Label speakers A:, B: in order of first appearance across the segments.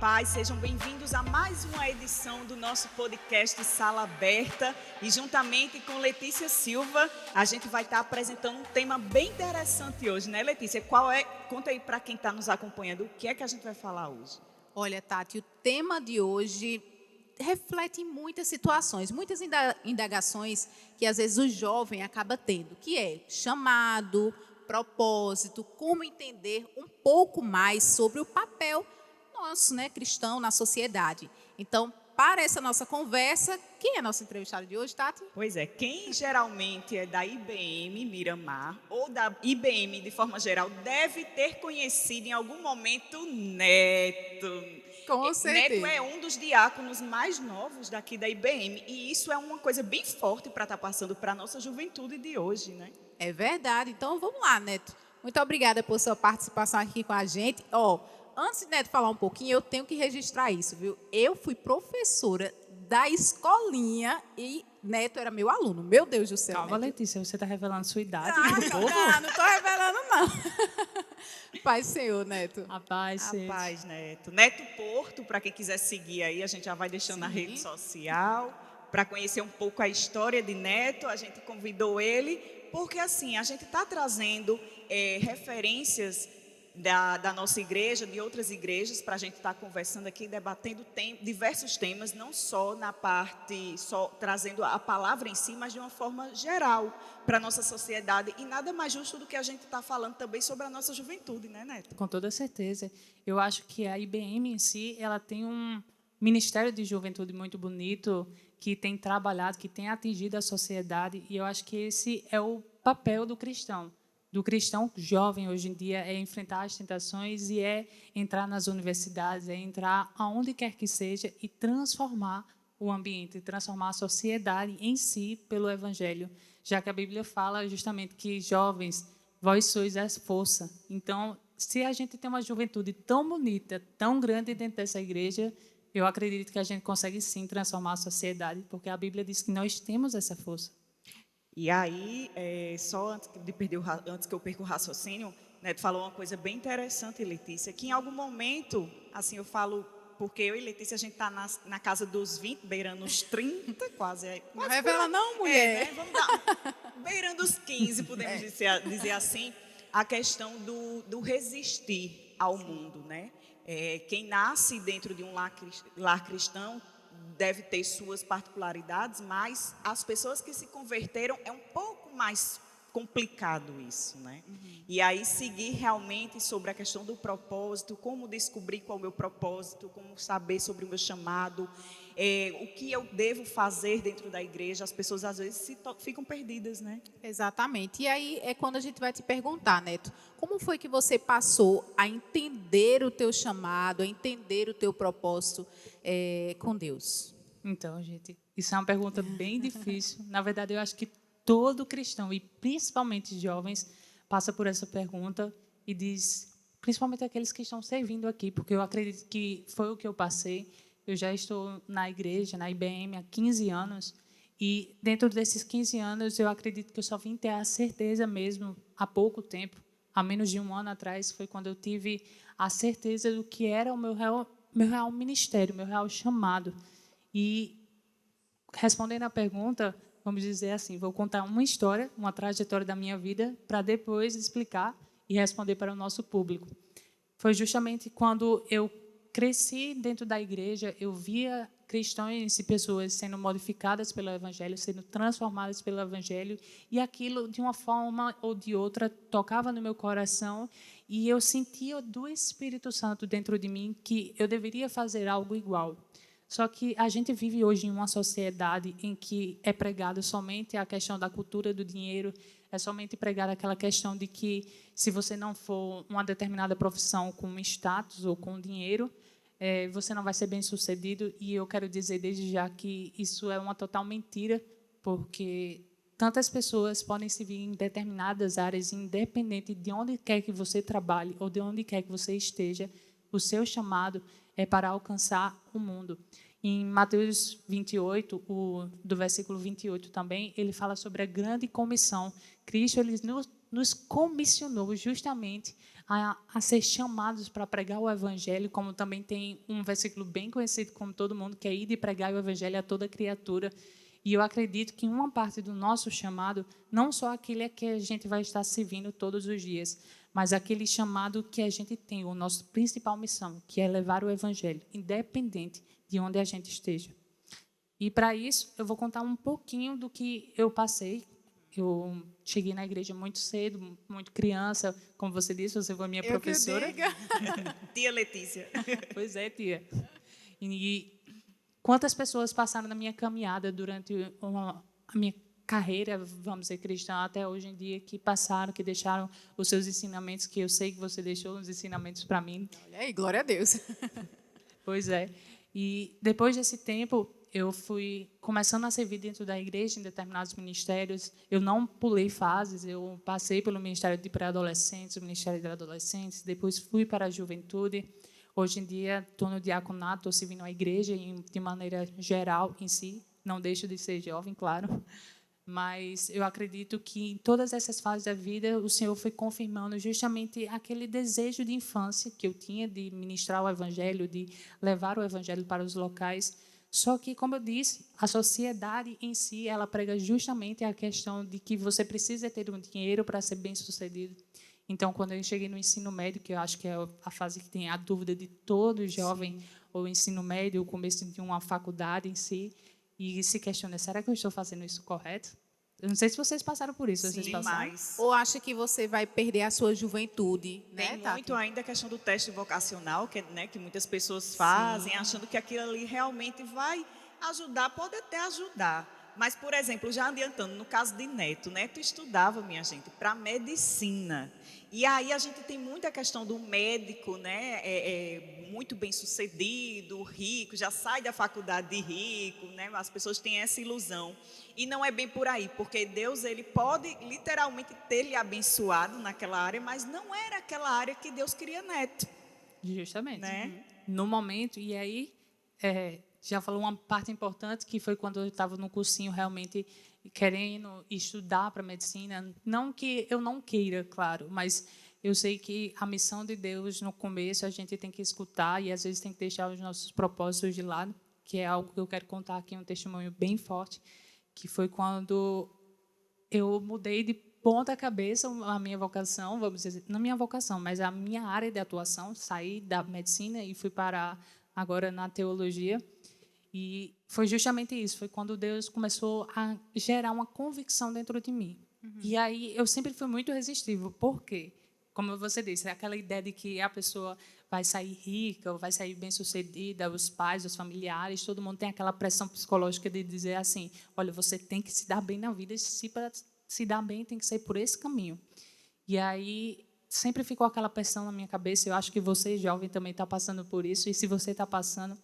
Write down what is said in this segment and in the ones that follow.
A: paz, sejam bem-vindos a mais uma edição do nosso podcast Sala Aberta. E juntamente com Letícia Silva, a gente vai estar apresentando um tema bem interessante hoje, né, Letícia? Qual é? Conta aí para quem está nos acompanhando, o que é que a gente vai falar hoje?
B: Olha, Tati, o tema de hoje reflete muitas situações, muitas indagações que às vezes o jovem acaba tendo, que é chamado, propósito, como entender um pouco mais sobre o papel nosso, né, cristão na sociedade. Então, para essa nossa conversa, quem é nosso entrevistado de hoje, Tati?
A: Pois é, quem geralmente é da IBM Miramar ou da IBM de forma geral deve ter conhecido em algum momento Neto.
B: Com
A: Neto é
B: certeza.
A: um dos diáconos mais novos daqui da IBM e isso é uma coisa bem forte para estar passando para a nossa juventude de hoje, né?
B: É verdade. Então, vamos lá, Neto. Muito obrigada por sua participação aqui com a gente. Antes de Neto falar um pouquinho, eu tenho que registrar isso, viu? Eu fui professora da escolinha e Neto era meu aluno. Meu Deus do céu,
C: Calma,
B: Neto.
C: Letícia, você está revelando sua idade
B: Ah,
C: pro povo?
B: não estou revelando, não. Pai Senhor, Neto.
C: Rapaz,
A: Rapaz, Neto. Neto Porto, para quem quiser seguir aí, a gente já vai deixando na
B: Sim.
A: rede social. Para conhecer um pouco a história de Neto, a gente convidou ele, porque assim, a gente está trazendo referências da nossa igreja, de outras igrejas, para a gente estar conversando aqui, debatendo diversos temas, não só na parte, só trazendo a palavra em si, mas de uma forma geral para a nossa sociedade. E nada mais justo do que a gente estar falando também sobre a nossa juventude, né, Neto?
C: com toda certeza. Eu acho que a IBM em si, ela tem um ministério de juventude muito bonito, que tem trabalhado, que tem atingido a sociedade, e eu acho que esse é o papel do cristão jovem hoje em dia, é enfrentar as tentações e é entrar nas universidades, é entrar aonde quer que seja e transformar o ambiente, transformar a sociedade em si pelo Evangelho, já que a Bíblia fala justamente que jovens, vós sois a força. Então, se a gente tem uma juventude tão bonita, tão grande dentro dessa igreja, eu acredito que a gente consegue sim transformar a sociedade, porque a Bíblia diz que nós temos essa força.
A: E aí, só antes que eu perca o raciocínio, Neto falou uma coisa bem interessante, Letícia, que em algum momento, assim, eu falo, porque eu e Letícia, a gente está na casa dos 20, beirando os 30, quase.
B: Não
A: Quase
B: revela não, mulher.
A: né? Vamos dar, beirando os 15, podemos dizer assim, a questão do resistir ao mundo, né? Quem nasce dentro de um lar cristão deve ter suas particularidades, mas as pessoas que se converteram é um pouco mais complicado isso, né? E aí seguir realmente sobre a questão do propósito, como descobrir qual é o meu propósito, como saber sobre o meu chamado, o que eu devo fazer dentro da igreja, as pessoas às vezes ficam perdidas, né?
B: Exatamente. E aí é quando a gente vai te perguntar, Neto, como foi que você passou a entender o teu chamado, a entender o teu propósito com Deus?
C: Então, gente, isso é uma pergunta bem difícil. Na verdade, eu acho que todo cristão, e principalmente jovens, passa por essa pergunta e diz, principalmente aqueles que estão servindo aqui, porque eu acredito que foi o que eu passei. Eu já estou na igreja, na IBM, há 15 anos, e dentro desses 15 anos, eu acredito que eu só vim ter a certeza mesmo há pouco tempo, há menos de um ano atrás, foi quando eu tive a certeza do que era o meu real ministério, meu real chamado. E, respondendo à pergunta, vamos dizer assim, vou contar uma história, uma trajetória da minha vida, para depois explicar e responder para o nosso público. Foi justamente quando eu cresci dentro da igreja, eu via cristãos e pessoas sendo modificadas pelo Evangelho, sendo transformadas pelo Evangelho, e aquilo, de uma forma ou de outra, tocava no meu coração, e eu sentia do Espírito Santo dentro de mim que eu deveria fazer algo igual. Só que a gente vive hoje em uma sociedade em que é pregado somente a questão da cultura do dinheiro, é somente pregada aquela questão de que se você não for uma determinada profissão com status ou com dinheiro, você não vai ser bem-sucedido. E eu quero dizer desde já que isso é uma total mentira, porque tantas pessoas podem se vir em determinadas áreas, independente de onde quer que você trabalhe ou de onde quer que você esteja, o seu chamado é para alcançar o mundo. Em Mateus 28, do versículo 28 também, ele fala sobre a grande comissão. Cristo ele nos comissionou justamente a ser chamados para pregar o evangelho, como também tem um versículo bem conhecido como todo mundo, que é ir e pregar o evangelho a toda criatura. E eu acredito que uma parte do nosso chamado, não só aquele que a gente vai estar servindo todos os dias, mas aquele chamado que a gente tem, a nossa principal missão, que é levar o evangelho, independente de onde a gente esteja. E, para isso, eu vou contar um pouquinho do que eu passei. Eu cheguei na igreja muito cedo, muito criança. Como você disse, você foi minha professora.
A: Tia Letícia.
C: Pois é, tia. E quantas pessoas passaram na minha caminhada durante a minha carreira, vamos dizer, cristã, até hoje em dia, que passaram, que deixaram os seus ensinamentos, que eu sei que você deixou os ensinamentos para mim.
B: Olha aí, glória a Deus.
C: Pois é. E depois desse tempo, eu fui começando a servir dentro da igreja, em determinados ministérios. Eu não pulei fases, eu passei pelo Ministério de Pré-Adolescentes, o Ministério de Adolescentes, depois fui para a Juventude. Hoje em dia, estou no diaconato, estou servindo a igreja de maneira geral em si. Não deixo de ser jovem, claro. Mas eu acredito que em todas essas fases da vida, o Senhor foi confirmando justamente aquele desejo de infância que eu tinha de ministrar o evangelho, de levar o evangelho para os locais. Só que, como eu disse, a sociedade em si, ela prega justamente a questão de que você precisa ter um dinheiro para ser bem-sucedido. Então, quando eu cheguei no ensino médio, que eu acho que é a fase que tem a dúvida de todo jovem, ou ensino médio, o começo de uma faculdade em si, e se questiona, será que eu estou fazendo isso correto? Eu não sei se vocês passaram por isso. Vocês passaram?
A: Mas
B: Ou acha que você vai perder a sua juventude, né,
A: tem
B: Tati?
A: muito ainda a questão do teste vocacional, que, né, que muitas pessoas fazem, achando que aquilo ali realmente vai ajudar, pode até ajudar. Mas, por exemplo, já adiantando, no caso de Neto estudava, minha gente, para medicina. E aí a gente tem muita questão do médico, né, muito bem sucedido, rico, já sai da faculdade de rico, né, as pessoas têm essa ilusão. E não é bem por aí, porque Deus, ele pode literalmente ter lhe abençoado naquela área, mas não era aquela área que Deus queria Neto,
C: Justamente.
A: né?
C: No momento, e aí, já falou uma parte importante, que foi quando eu estava no cursinho realmente querendo estudar para medicina. Não que eu não queira, claro, mas eu sei que a missão de Deus, no começo, a gente tem que escutar e, às vezes, tem que deixar os nossos propósitos de lado, que é algo que eu quero contar aqui, um testemunho bem forte, que foi quando eu mudei de ponta cabeça a minha vocação, vamos dizer, não minha vocação, mas a minha área de atuação. Saí da medicina e fui parar agora na teologia. E foi justamente isso, foi quando Deus começou a gerar uma convicção dentro de mim. E aí eu sempre fui muito resistível. Por quê? Como você disse, aquela ideia de que a pessoa vai sair rica, vai sair bem-sucedida, os pais, os familiares, todo mundo tem aquela pressão psicológica de dizer assim, olha, você tem que se dar bem na vida, se para se dar bem tem que ser por esse caminho. E aí sempre ficou aquela pressão na minha cabeça. Eu acho que você, jovem, também está passando por isso. E se você está passando,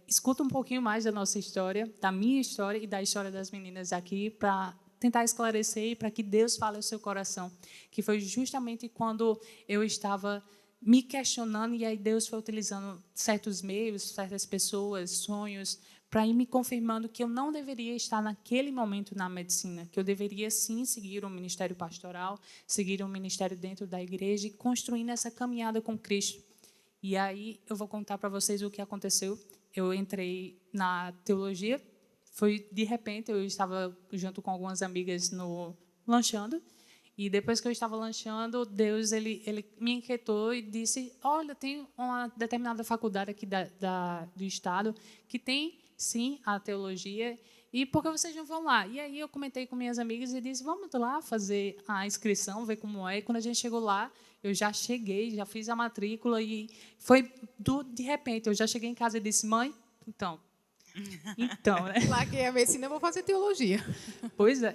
C: escuta um pouquinho mais da nossa história, da minha história e da história das meninas aqui, para tentar esclarecer e para que Deus fale ao seu coração. Que foi justamente quando eu estava me questionando, e aí Deus foi utilizando certos meios, certas pessoas, sonhos, para ir me confirmando que eu não deveria estar naquele momento na medicina, que eu deveria, sim, seguir um ministério pastoral, seguir um ministério dentro da igreja e construindo essa caminhada com Cristo. E aí eu vou contar para vocês o que aconteceu. Eu entrei na teologia, foi de repente, eu estava junto com algumas amigas lanchando, e depois que eu estava lanchando, Deus ele me inquietou e disse, olha, tem uma determinada faculdade aqui do estado que tem, sim, a teologia, e por que vocês não vão lá? E aí eu comentei com minhas amigas e disse, vamos lá fazer a inscrição, ver como é. E quando a gente chegou lá, eu já cheguei, já fiz a matrícula e foi de repente, eu já cheguei em casa e disse, mãe, então, né?
B: Lá que é a medicina, eu vou fazer teologia.
C: Pois é.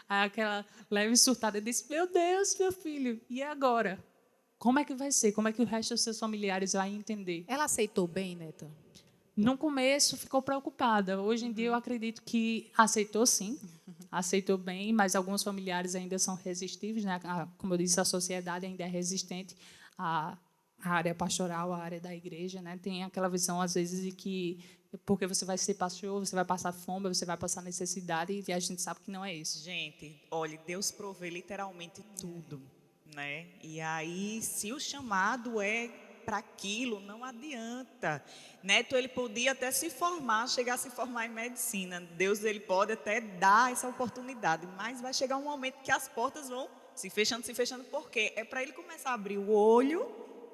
C: Aí aquela leve surtada disse, meu Deus, meu filho, e agora? Como é que vai ser? Como é que o resto dos seus familiares vai entender?
B: Ela aceitou bem, Neta?
C: No começo ficou preocupada. Hoje em dia eu acredito que aceitou sim, aceitou bem, mas alguns familiares ainda são resistíveis, né? Como eu disse, a sociedade ainda é resistente à área pastoral, à área da igreja, né? Tem aquela visão às vezes de que porque você vai ser pastor, você vai passar fome, você vai passar necessidade, e a gente sabe que não é isso.
A: Gente, olha, Deus provê literalmente tudo, né? E aí, se o chamado é para aquilo, não adianta. Neto, ele podia até se formar, chegar a se formar em medicina. Deus, ele pode até dar essa oportunidade, mas vai chegar um momento que as portas vão se fechando, porque é para ele começar a abrir o olho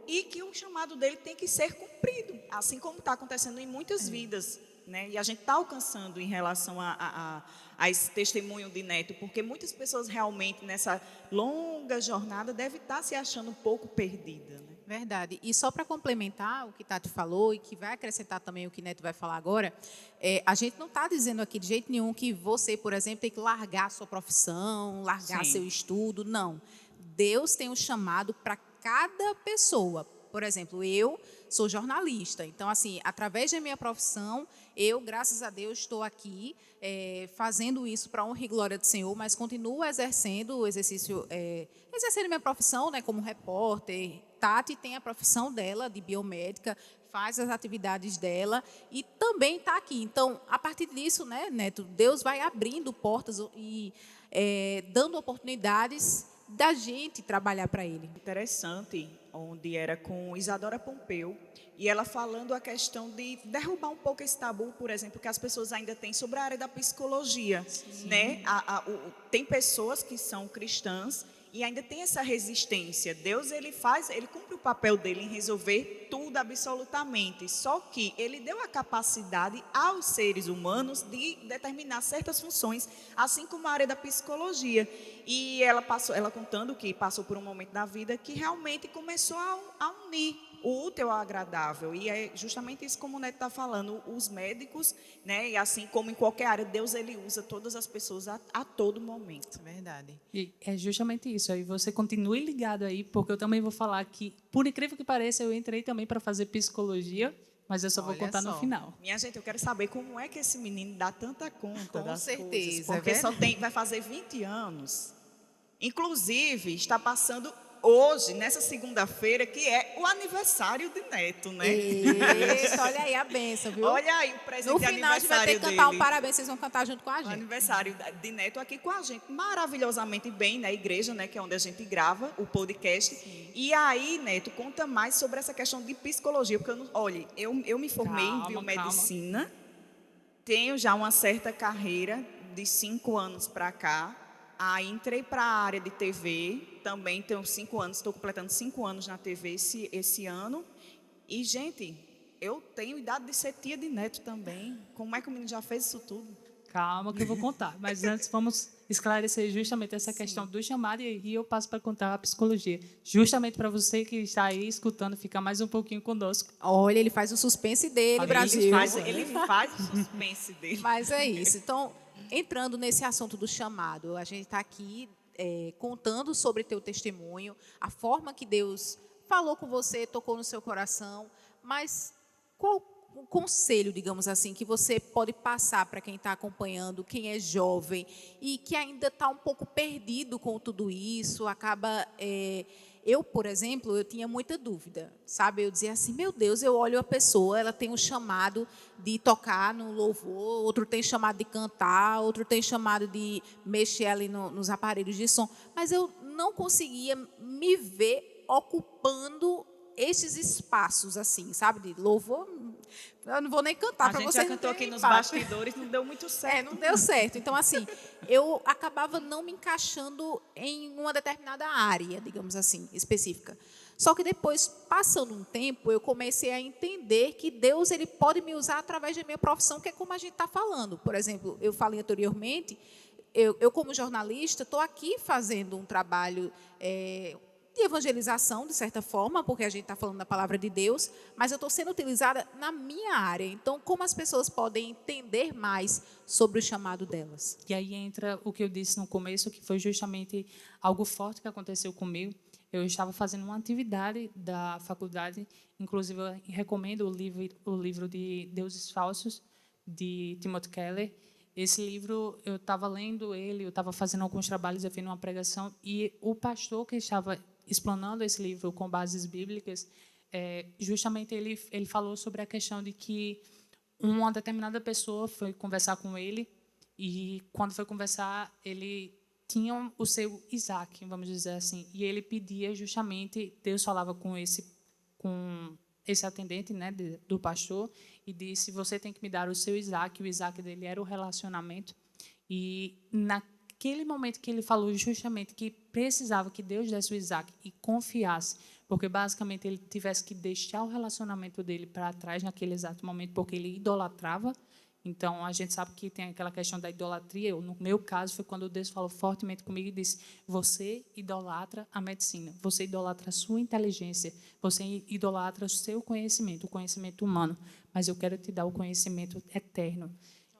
A: e que o chamado dele tem que ser cumprido, assim como está acontecendo em muitas vidas, né? E a gente está alcançando em relação a esse testemunho de Neto, porque muitas pessoas realmente nessa longa jornada devem estar se achando um pouco perdida, né?
B: Verdade. E só para complementar o que Tati falou e que vai acrescentar também o que Neto vai falar agora, a gente não está dizendo aqui de jeito nenhum que você, por exemplo, tem que largar a sua profissão, largar
A: Sim.
B: seu estudo. Não. Deus tem um chamado para cada pessoa. Por exemplo, eu sou jornalista. Então, assim, através da minha profissão, eu, graças a Deus, estou aqui fazendo isso para a honra e glória do Senhor, mas continuo exercendo o exercício, exercendo minha profissão, né, como repórter. Tati tem a profissão dela de biomédica, faz as atividades dela e também está aqui. Então, a partir disso, né, Neto, Deus vai abrindo portas e dando oportunidades da gente trabalhar para Ele.
A: Interessante, onde era com Isadora Pompeu, e ela falando a questão de derrubar um pouco esse tabu, por exemplo, que as pessoas ainda têm sobre a área da psicologia, né? Tem pessoas que são cristãs e ainda tem essa resistência. Deus, ele cumpre o papel dele em resolver tudo absolutamente, só que ele deu a capacidade aos seres humanos de determinar certas funções, assim como a área da psicologia. E ela contando que passou por um momento da vida que realmente começou a unir o útil ao agradável. E é justamente isso como o Neto está falando, os médicos, né? E assim como em qualquer área, Deus, ele usa todas as pessoas a todo momento.
B: Verdade.
C: E é justamente isso. Aí você continue ligado aí, porque eu também vou falar que, por incrível que pareça, eu entrei também para fazer psicologia, mas eu só vou
B: Olha
C: contar
B: só.
C: no final.
A: Minha gente, eu quero saber como é que esse menino dá tanta conta
B: Com
A: das
B: certeza,
A: coisas, porque vai fazer 20 anos. Inclusive, está passando hoje, nessa segunda-feira, que é o aniversário de Neto, né?
B: Eita, olha aí a benção, viu?
A: Olha aí o presente
B: No
A: de
B: final, a gente vai ter
A: aniversário
B: que cantar um
A: dele.
B: parabéns, vocês vão cantar junto com a
A: O
B: gente.
A: aniversário de Neto aqui com a gente, maravilhosamente bem, na igreja, né, que é onde a gente grava o podcast. Sim. E aí, Neto, conta mais sobre essa questão de psicologia, porque eu me formei em biomedicina, tenho já uma certa carreira de 5 anos para cá. Aí entrei para a área de TV, também tenho 5 anos, estou completando 5 anos na TV esse ano. E, gente, eu tenho idade de ser tia de Neto também. Como é que o menino já fez isso tudo?
C: Calma que eu vou contar. Mas antes vamos esclarecer justamente essa questão do chamado e eu passo para contar a psicologia. Justamente para você que está aí escutando, ficar mais um pouquinho conosco.
B: Olha, ele faz o suspense dele, Brasil.
A: Ele faz o suspense dele.
B: Mas é isso. Então, entrando nesse assunto do chamado, a gente está aqui contando sobre teu testemunho, a forma que Deus falou com você, tocou no seu coração, mas qual o conselho, digamos assim, que você pode passar para quem está acompanhando, quem é jovem e que ainda está um pouco perdido com tudo isso, acaba... Eu, por exemplo, eu tinha muita dúvida, sabe? Eu dizia assim, meu Deus, eu olho a pessoa, ela tem um chamado de tocar no louvor, outro tem chamado de cantar, outro tem chamado de mexer ali nos aparelhos de som, mas eu não conseguia me ver ocupando esses espaços, assim, sabe? De louvor, eu não vou nem cantar para vocês.
A: A gente já cantou aqui nos bastidores, não deu muito certo.
B: Não deu certo. Então, assim, eu acabava não me encaixando em uma determinada área, digamos assim, específica. Só que depois, passando um tempo, eu comecei a entender que Deus, ele pode me usar através da minha profissão, que é como a gente está falando. Por exemplo, eu falei anteriormente, eu como jornalista, estou aqui fazendo um trabalho... de evangelização, de certa forma, porque a gente está falando da palavra de Deus, mas eu estou sendo utilizada na minha área. Então, como as pessoas podem entender mais sobre o chamado delas?
C: E aí entra o que eu disse no começo, que foi justamente algo forte que aconteceu comigo. Eu estava fazendo uma atividade da faculdade, inclusive eu recomendo o livro de Deuses Falsos, de Timothy Keller. Esse livro, eu estava lendo ele, eu estava fazendo alguns trabalhos, eu fiz uma pregação, e o pastor que estava explanando esse livro com bases bíblicas, justamente ele falou sobre a questão de que uma determinada pessoa foi conversar com ele, e quando foi conversar, ele tinha o seu Isaac, vamos dizer assim, e ele pedia justamente, Deus falava com esse atendente, né, do pastor, e disse: você tem que me dar o seu Isaac. O Isaac dele era o relacionamento. E naquele momento que ele falou justamente que precisava que Deus desse o Isaac e confiasse, porque basicamente ele tivesse que deixar o relacionamento dele para trás naquele exato momento, porque ele idolatrava. Então, a gente sabe que tem aquela questão da idolatria. No meu caso, foi quando Deus falou fortemente comigo e disse: você idolatra a medicina, você idolatra a sua inteligência, você idolatra o seu conhecimento, o conhecimento humano, mas eu quero te dar o conhecimento eterno.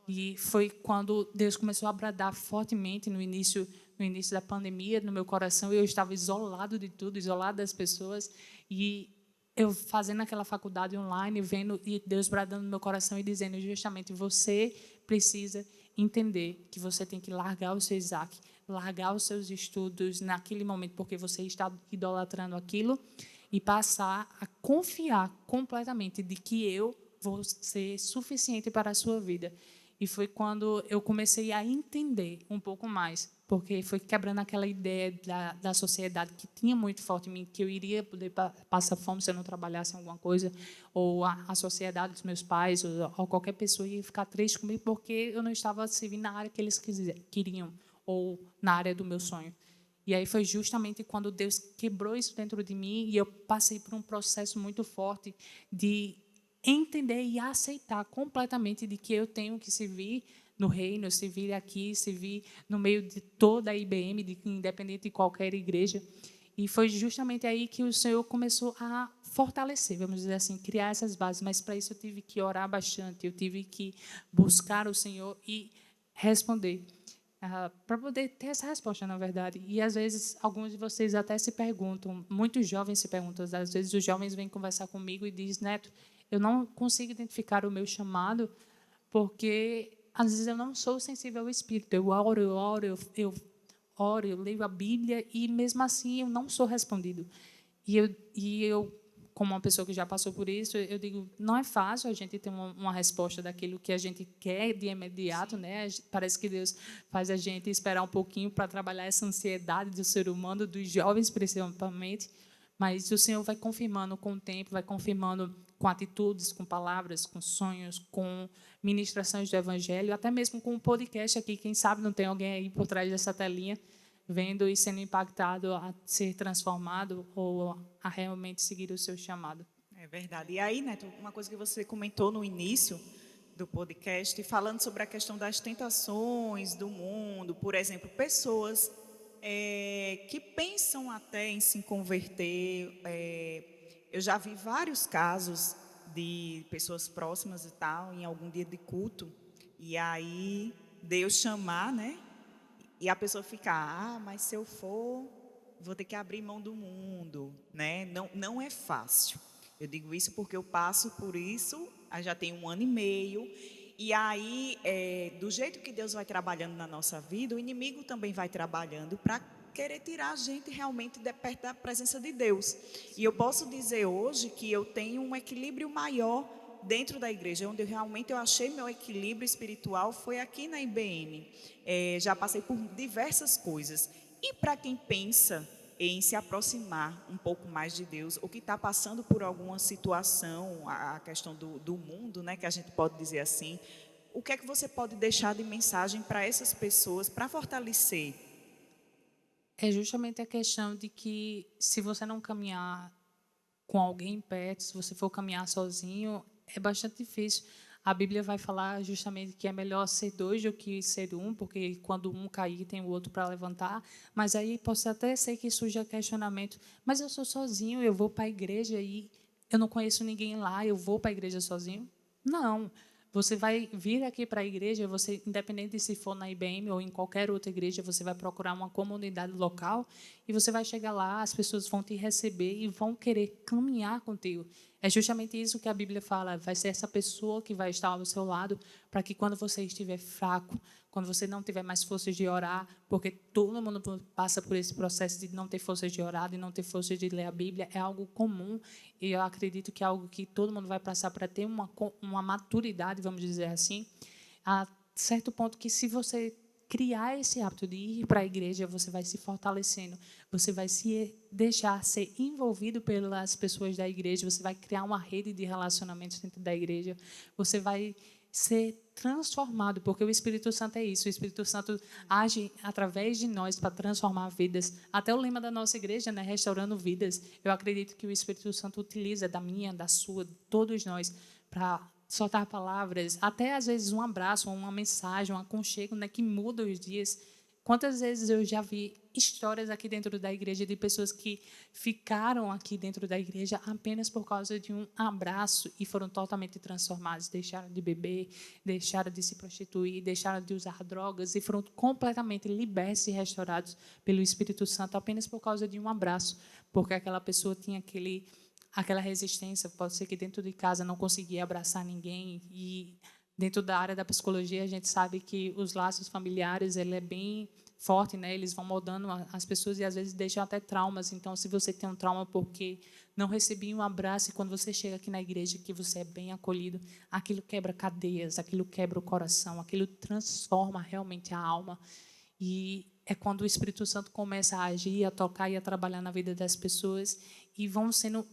C: E foi quando Deus começou a bradar fortemente no início da pandemia, no meu coração. Eu estava isolado de tudo, isolado das pessoas, e eu fazendo aquela faculdade online, vendo e Deus bradando no meu coração e dizendo justamente: você precisa entender que você tem que largar o seu Isaac, largar os seus estudos naquele momento, porque você está idolatrando aquilo, e passar a confiar completamente de que eu vou ser suficiente para a sua vida. E foi quando eu comecei a entender um pouco mais, porque foi quebrando aquela ideia da sociedade que tinha muito forte em mim, que eu iria poder passar fome se eu não trabalhasse em alguma coisa, ou a sociedade dos meus pais, ou qualquer pessoa ia ficar triste comigo porque eu não estava servindo na área que eles queriam, ou na área do meu sonho. E aí foi justamente quando Deus quebrou isso dentro de mim, e eu passei por um processo muito forte de entender e aceitar completamente de que eu tenho que servir no reino, servir aqui, servir no meio de toda a IBM, independente de qualquer igreja. E foi justamente aí que o Senhor começou a fortalecer, vamos dizer assim, criar essas bases. Mas para isso eu tive que orar bastante, eu tive que buscar o Senhor e responder, para poder ter essa resposta, na verdade. E às vezes alguns de vocês até se perguntam, muitos jovens se perguntam, às vezes os jovens vêm conversar comigo e dizem: Neto, eu não consigo identificar o meu chamado, porque às vezes eu não sou sensível ao Espírito. Eu oro, eu leio a Bíblia e mesmo assim eu não sou respondido. E eu, como uma pessoa que já passou por isso, eu digo: não é fácil a gente ter uma resposta daquilo que a gente quer de imediato, né? Parece que Deus faz a gente esperar um pouquinho para trabalhar essa ansiedade do ser humano, dos jovens principalmente. Mas o Senhor vai confirmando com o tempo, vai confirmando com atitudes, com palavras, com sonhos, com ministrações do Evangelho, até mesmo com um podcast aqui. Quem sabe não tem alguém aí por trás dessa telinha vendo e sendo impactado a ser transformado ou a realmente seguir o seu chamado.
A: É verdade. E aí, Neto, uma coisa que você comentou no início do podcast, falando sobre a questão das tentações do mundo, por exemplo, pessoas que pensam até em se converter. Eu já vi vários casos de pessoas próximas e tal, em algum dia de culto, e aí Deus chamar, né? E a pessoa ficar: mas se eu for, vou ter que abrir mão do mundo, né? Não é fácil. Eu digo isso porque eu passo por isso, já tem 1 ano e meio, e aí, do jeito que Deus vai trabalhando na nossa vida, o inimigo também vai trabalhando para querer tirar a gente realmente de perto da presença de Deus. E eu posso dizer hoje que eu tenho um equilíbrio maior dentro da igreja, onde realmente eu achei meu equilíbrio espiritual foi aqui na IBM. Já passei por diversas coisas. E para quem pensa em se aproximar um pouco mais de Deus, ou que está passando por alguma situação, a questão do mundo, né, que a gente pode dizer assim, o que é que você pode deixar de mensagem para essas pessoas, para fortalecer?
C: É justamente a questão de que, se você não caminhar com alguém perto, se você for caminhar sozinho, é bastante difícil. A Bíblia vai falar justamente que é melhor ser dois do que ser um, porque quando um cair, tem o outro para levantar. Mas aí pode até ser que surja questionamento: mas eu sou sozinho, eu vou para a igreja e eu não conheço ninguém lá, eu vou para a igreja sozinho? Não. Você vai vir aqui para a igreja, você, independente de se for na IBM ou em qualquer outra igreja, você vai procurar uma comunidade local e você vai chegar lá, as pessoas vão te receber e vão querer caminhar contigo. É justamente isso que a Bíblia fala: vai ser essa pessoa que vai estar ao seu lado, para que quando você estiver fraco, quando você não tiver mais forças de orar, porque todo mundo passa por esse processo de não ter forças de orar, de não ter forças de ler a Bíblia, é algo comum, e eu acredito que é algo que todo mundo vai passar para ter uma maturidade, vamos dizer assim, a certo ponto que, se você criar esse hábito de ir para a igreja, você vai se fortalecendo, você vai se deixar ser envolvido pelas pessoas da igreja, você vai criar uma rede de relacionamentos dentro da igreja, você vai ser transformado, porque o Espírito Santo é isso, o Espírito Santo age através de nós para transformar vidas. Até o lema da nossa igreja, né, restaurando vidas, eu acredito que o Espírito Santo utiliza da minha, da sua, de todos nós, para soltar palavras, até às vezes um abraço, uma mensagem, um aconchego, né, que muda os dias. Quantas vezes eu já vi histórias aqui dentro da igreja de pessoas que ficaram aqui dentro da igreja apenas por causa de um abraço e foram totalmente transformados, deixaram de beber, deixaram de se prostituir, deixaram de usar drogas e foram completamente libertos e restaurados pelo Espírito Santo apenas por causa de um abraço, porque aquela pessoa tinha aquela resistência, pode ser que dentro de casa não conseguia abraçar ninguém, e dentro da área da psicologia a gente sabe que os laços familiares, ele é bem forte, né? Eles vão moldando as pessoas e às vezes deixam até traumas. Então, se você tem um trauma porque não recebia um abraço, e quando você chega aqui na igreja que você é bem acolhido, aquilo quebra cadeias, aquilo quebra o coração, aquilo transforma realmente a alma. E é quando o Espírito Santo começa a agir, a tocar e a trabalhar na vida das pessoas e vão sendo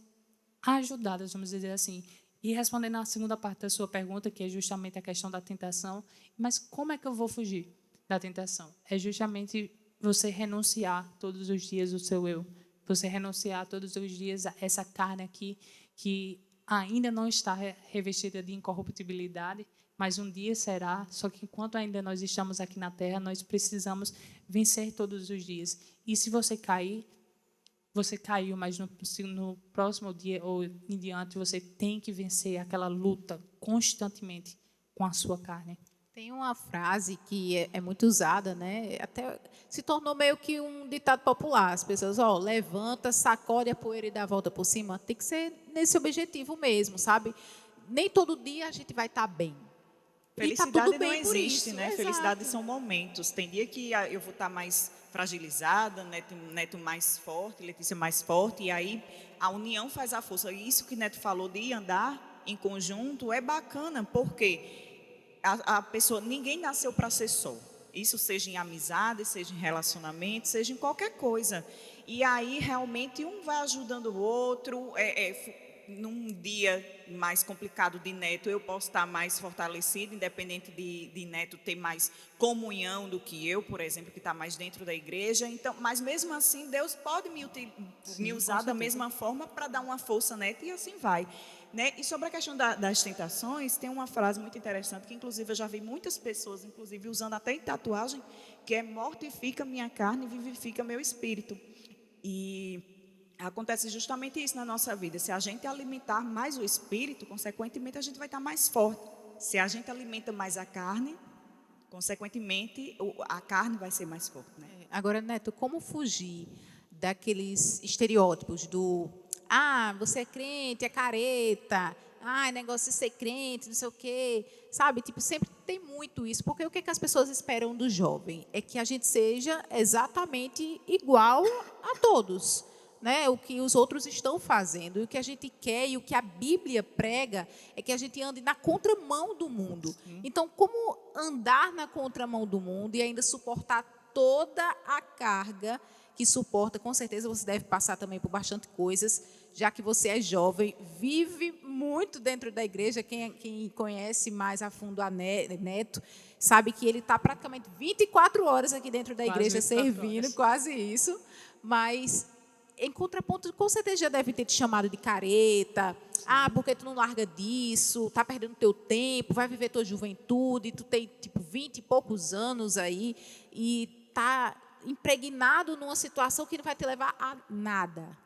C: ajudadas, vamos dizer assim. E respondendo à segunda parte da sua pergunta, que é justamente a questão da tentação, mas como é que eu vou fugir da tentação? É justamente você renunciar todos os dias o seu eu, você renunciar todos os dias a essa carne aqui que ainda não está revestida de incorruptibilidade, mas um dia será. Só que enquanto ainda nós estamos aqui na terra, nós precisamos vencer todos os dias. E se você cair, você caiu, mas no próximo dia ou em diante, você tem que vencer aquela luta constantemente com a sua carne.
B: Tem uma frase que é muito usada, né? Até se tornou meio que um ditado popular. As pessoas, levanta, sacode a poeira e dá a volta por cima. Tem que ser nesse objetivo mesmo, sabe? Nem todo dia a gente vai estar bem.
A: Felicidade
B: tá tudo
A: não
B: bem por
A: existe,
B: isso,
A: né?
B: exato.
A: Felicidade são momentos. Tem dia que eu vou estar mais fragilizada, Neto mais forte, Letícia mais forte, e aí a união faz a força. E isso que Neto falou de andar em conjunto é bacana, porque a pessoa, ninguém nasceu para ser só. Isso seja em amizade, seja em relacionamento, seja em qualquer coisa. E aí realmente um vai ajudando o outro. Num dia mais complicado de Neto, eu posso estar mais fortalecido, independente de Neto ter mais comunhão do que eu, por exemplo, que está mais dentro da igreja. Então, mas mesmo assim, Deus pode me usar da mesma forma para dar uma força a Neto, e assim vai. Né? E sobre a questão das tentações, tem uma frase muito interessante, que inclusive eu já vi muitas pessoas, inclusive usando até em tatuagem, que é: mortifica minha carne e vivifica meu espírito. E acontece justamente isso na nossa vida. Se a gente alimentar mais o espírito, consequentemente a gente vai estar mais forte. Se a gente alimenta mais a carne, consequentemente a carne vai ser mais forte, né?
B: Agora, Neto, como fugir daqueles estereótipos do você é crente, é careta, é negócio de ser crente, não sei o quê, sabe? Tipo, sempre tem muito isso, porque o que as pessoas esperam do jovem? É que a gente seja exatamente igual a todos, né? O que os outros estão fazendo. E o que a gente quer e o que a Bíblia prega é que a gente ande na contramão do mundo. Então, como andar na contramão do mundo e ainda suportar toda a carga que suporta? Com certeza você deve passar também por bastante coisas, já que você é jovem, vive muito dentro da igreja. Quem conhece mais a fundo a Neto sabe que ele está praticamente 24 horas aqui dentro da igreja servindo, quase isso. Mas, em contraponto, com certeza já deve ter te chamado de careta. Porque tu não larga disso, tá perdendo teu tempo, vai viver tua juventude, tu tem tipo 20 e poucos anos aí e tá impregnado numa situação que não vai te levar a nada.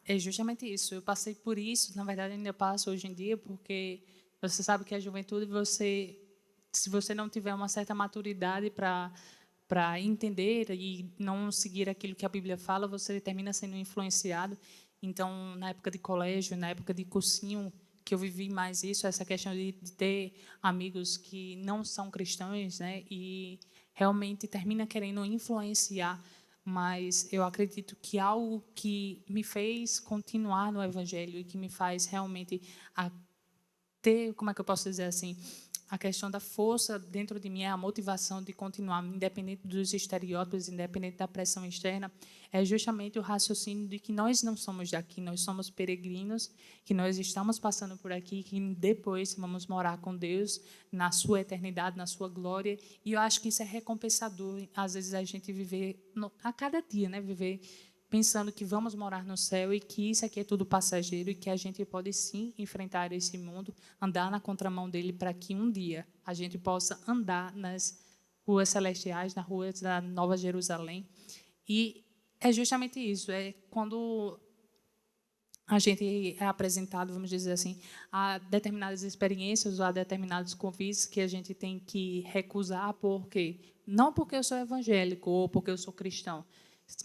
C: É justamente isso. Eu passei por isso, na verdade ainda passo hoje em dia, porque você sabe que a juventude, se você não tiver uma certa maturidade para entender e não seguir aquilo que a Bíblia fala, você termina sendo influenciado. Então, na época de colégio, na época de cursinho, que eu vivi mais isso, essa questão de ter amigos que não são cristãos, né? E realmente termina querendo influenciar. Mas eu acredito que algo que me fez continuar no Evangelho e que me faz realmente ter, como é que eu posso dizer assim, a questão da força dentro de mim, a motivação de continuar, independente dos estereótipos, independente da pressão externa, é justamente o raciocínio de que nós não somos daqui, nós somos peregrinos, que nós estamos passando por aqui, que depois vamos morar com Deus na sua eternidade, na sua glória. E eu acho que isso é recompensador, às vezes, a gente viver a cada dia, né? Viver pensando que vamos morar no céu e que isso aqui é tudo passageiro e que a gente pode, sim, enfrentar esse mundo, andar na contramão dele para que um dia a gente possa andar nas ruas celestiais, nas ruas da Nova Jerusalém. E é justamente isso, é quando a gente é apresentado, vamos dizer assim, a determinadas experiências ou a determinados convites que a gente tem que recusar, não porque eu sou evangélico ou porque eu sou cristão,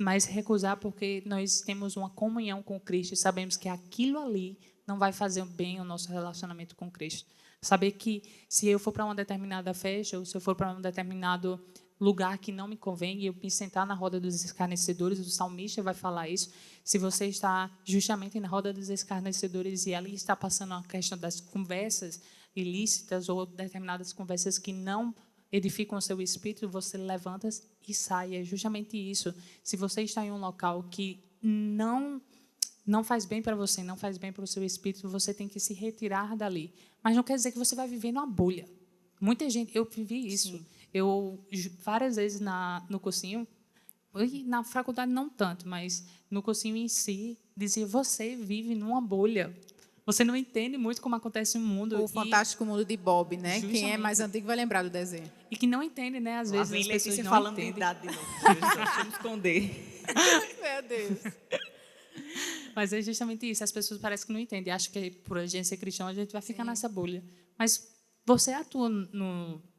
C: mas recusar porque nós temos uma comunhão com Cristo e sabemos que aquilo ali não vai fazer bem o nosso relacionamento com Cristo. Saber que se eu for para uma determinada festa ou se eu for para um determinado lugar que não me convém e eu me sentar na roda dos escarnecedores, o salmista vai falar isso, se você está justamente na roda dos escarnecedores e ali está passando a questão das conversas ilícitas ou determinadas conversas que não edificam o seu espírito, você levanta e sai. É justamente isso. Se você está em um local que não faz bem para você, não faz bem para o seu espírito, você tem que se retirar dali. Mas não quer dizer que você vai viver numa bolha. Muita gente, eu vivi isso. Sim. Eu, várias vezes no cursinho, na faculdade não tanto, mas no cursinho em si, dizia, você vive numa bolha. Você não entende muito como acontece no mundo.
B: O Fantástico Mundo de Bob, né? Justamente. Quem é mais antigo vai lembrar do desenho.
C: E que não entende, né? Às vezes as pessoas não
A: falando
C: entendem.
A: De idade de novo. Deixa eu esconder.
B: Meu Deus.
C: Mas é justamente isso. As pessoas parecem que não entendem. Acham que por a gente ser cristão, a gente vai ficar nessa bolha. Mas você atua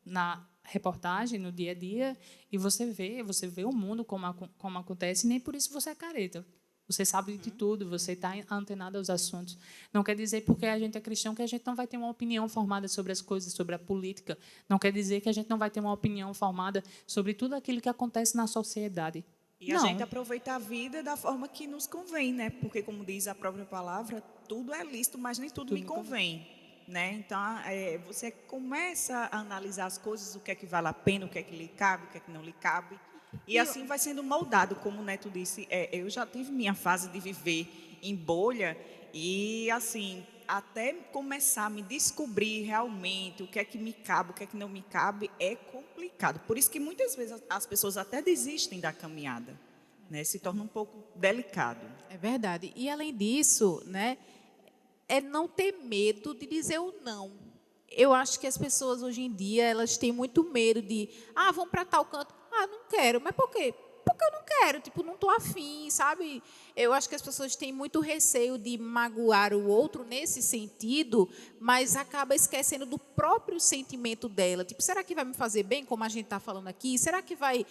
C: na reportagem, no dia a dia, e você vê o mundo como acontece, e nem por isso você é careta. Você sabe de tudo, você está antenado aos assuntos. Não quer dizer, porque a gente é cristão, que a gente não vai ter uma opinião formada sobre as coisas, sobre a política. Não quer dizer que a gente não vai ter uma opinião formada sobre tudo aquilo que acontece na sociedade.
A: E a gente aproveita a vida da forma que nos convém, né? Porque, como diz a própria palavra, tudo é lícito, mas nem tudo me convém. Né? Então, você começa a analisar as coisas, o que é que vale a pena, o que é que lhe cabe, o que é que não lhe cabe. E assim vai sendo moldado, como o Neto disse. Eu já tive minha fase de viver em bolha e, assim, até começar a me descobrir realmente o que é que me cabe, o que é que não me cabe, é complicado. Por isso que muitas vezes as pessoas até desistem da caminhada, né? Se torna um pouco delicado.
B: É verdade. E, além disso, né, é não ter medo de dizer o não. Eu acho que as pessoas hoje em dia, elas têm muito medo de, vamos para tal canto. Não quero. Mas por quê? Porque eu não quero, não estou afim, sabe? Eu acho que as pessoas têm muito receio de magoar o outro nesse sentido, mas acaba esquecendo do próprio sentimento dela. Será que vai me fazer bem, como a gente está falando aqui? Será que vai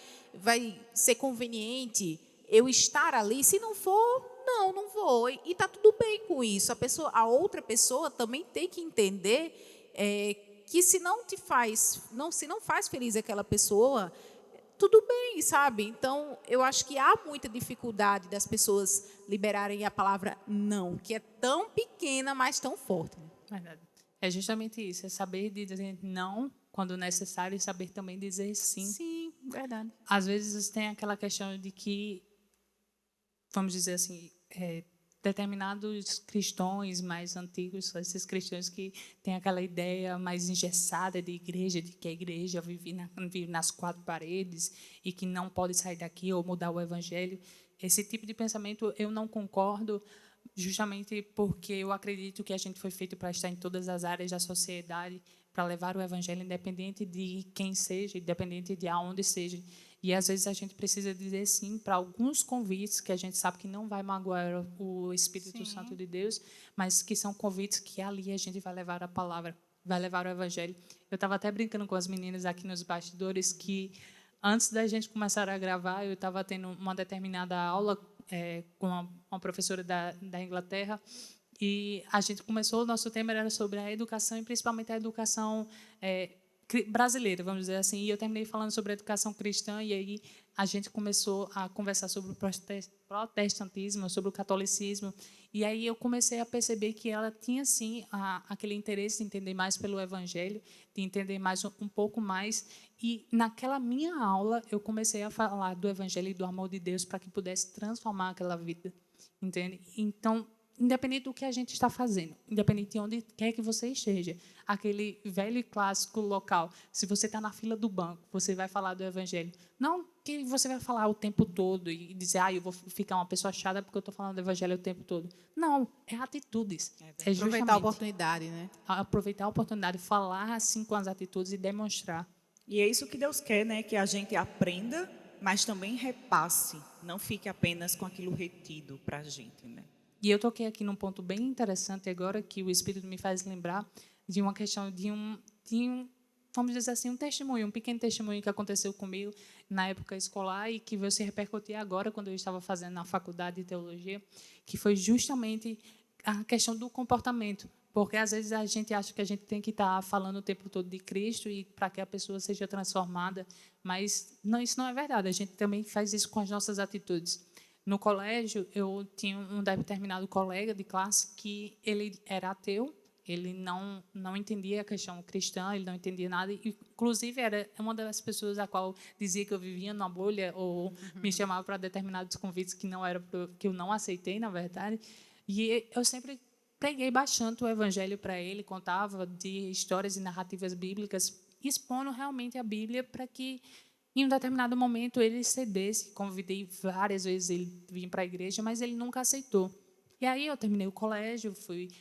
B: ser conveniente eu estar ali? Se não for, não vou. E está tudo bem com isso. A outra pessoa também tem que entender que se não faz feliz aquela pessoa, tudo bem, sabe? Então, eu acho que há muita dificuldade das pessoas liberarem a palavra não, que é tão pequena, mas tão forte.
C: Verdade. É justamente isso, é saber dizer não quando necessário e saber também dizer sim.
B: Sim, verdade.
C: Às vezes tem aquela questão de que, vamos dizer assim, determinados cristãos mais antigos, esses cristãos que têm aquela ideia mais engessada de igreja, de que a igreja vive nas quatro paredes e que não pode sair daqui ou mudar o evangelho. Esse tipo de pensamento eu não concordo, justamente porque eu acredito que a gente foi feito para estar em todas as áreas da sociedade, para levar o evangelho independente de quem seja, independente de aonde seja. E, às vezes, a gente precisa dizer sim para alguns convites que a gente sabe que não vai magoar o Espírito Santo de Deus, mas que são convites que ali a gente vai levar a palavra, vai levar o evangelho. Eu estava até brincando com as meninas aqui nos bastidores que, antes da gente começar a gravar, eu estava tendo uma determinada aula com uma professora da Inglaterra, e a gente começou, o nosso tema era sobre a educação, e principalmente a educação brasileira, vamos dizer assim, e eu terminei falando sobre a educação cristã, e aí a gente começou a conversar sobre o protestantismo, sobre o catolicismo, e aí eu comecei a perceber que ela tinha, sim, aquele interesse de entender mais pelo Evangelho, de entender mais um pouco mais, e naquela minha aula eu comecei a falar do Evangelho e do amor de Deus para que pudesse transformar aquela vida, entende? Então, independente do que a gente está fazendo, independente de onde quer que você esteja, aquele velho e clássico local, se você está na fila do banco, você vai falar do Evangelho. Não que você vai falar o tempo todo e dizer, eu vou ficar uma pessoa chata porque eu estou falando do Evangelho o tempo todo. Não, é atitudes. É
B: Aproveitar a oportunidade, né?
C: Aproveitar a oportunidade, falar assim com as atitudes e demonstrar.
A: E é isso que Deus quer, né? Que a gente aprenda, mas também repasse. Não fique apenas com aquilo retido para a gente, né?
C: E eu toquei aqui num ponto bem interessante agora, que o Espírito me faz lembrar de uma questão de um vamos dizer assim, um pequeno testemunho que aconteceu comigo na época escolar e que veio se repercutir agora quando eu estava fazendo na faculdade de teologia, que foi justamente a questão do comportamento. Porque, às vezes, a gente acha que a gente tem que estar falando o tempo todo de Cristo e para que a pessoa seja transformada, mas não, isso não é verdade. A gente também faz isso com as nossas atitudes. No colégio, eu tinha um determinado colega de classe que ele era ateu, ele não entendia a questão cristã, ele não entendia nada, e, inclusive era uma das pessoas a qual dizia que eu vivia numa bolha ou me chamava para determinados convites que não era que eu não aceitei, na verdade. E eu sempre preguei bastante o Evangelho para ele, contava de histórias e narrativas bíblicas, expondo realmente a Bíblia para que em um determinado momento ele cedesse. Convidei várias vezes ele vir para a igreja, mas ele nunca aceitou. E aí eu terminei o colégio, fui